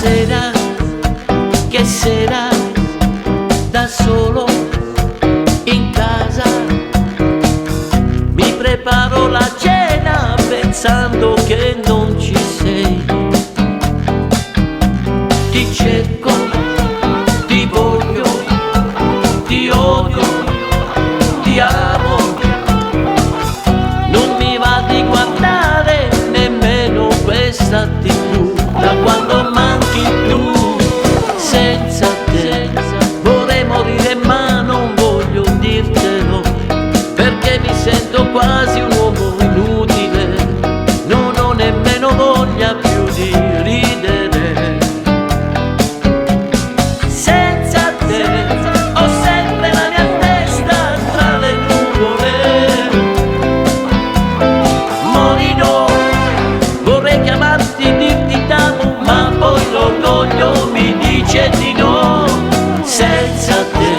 Stasera, che sera, da solo in casa, mi preparo la cena pensando che non ci sei. Ti cerco, ti voglio, ti odio, ti amo. Non mi va di guardare nemmeno questa TV, da quando manchi tu. Senza te vorrei morire ma non voglio dirtelo, perché mi sento quasi un uomo inutile, non ho nemmeno voglia più di ridere. Senza te ho sempre la mia testa tra le nuvole. Morirò, vorrei chiamarti e dirti t'amo, ma poi l'orgoglio mi dice di no. Senza te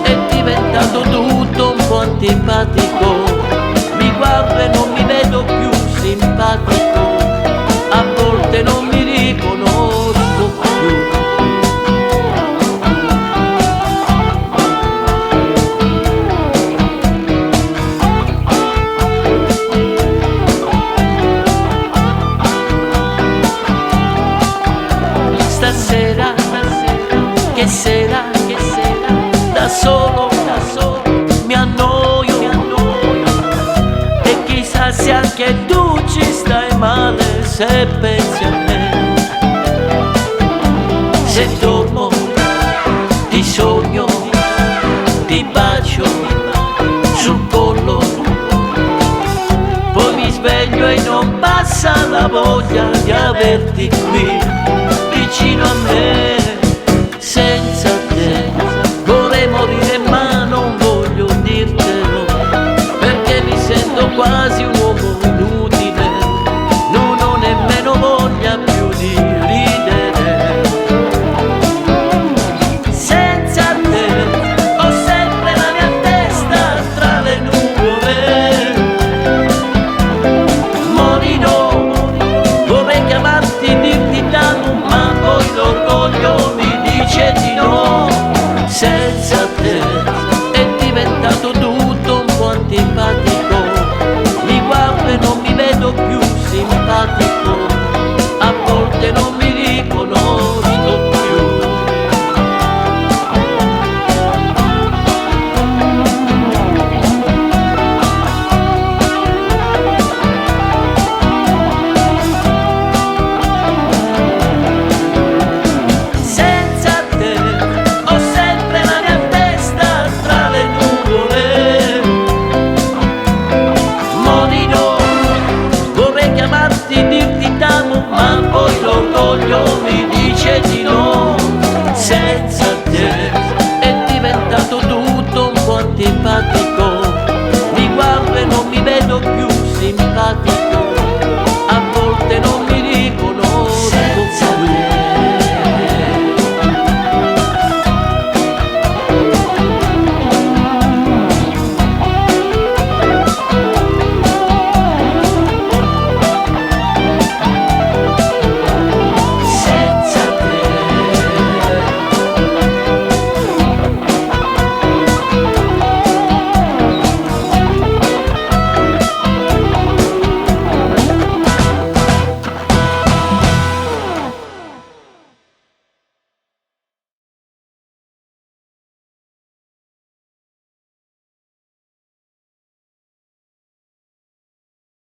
è diventato tutto un po' antipatico, mi guardo e non mi vedo più simpatico, a volte non mi riconosco più. Stasera, che sera, da solo, mi annoio, e chissà se anche tu ci stai male se pensi a me. Se dormo, ti sogno, ti bacio sul collo, poi mi sveglio e non passa la voglia di averti qui.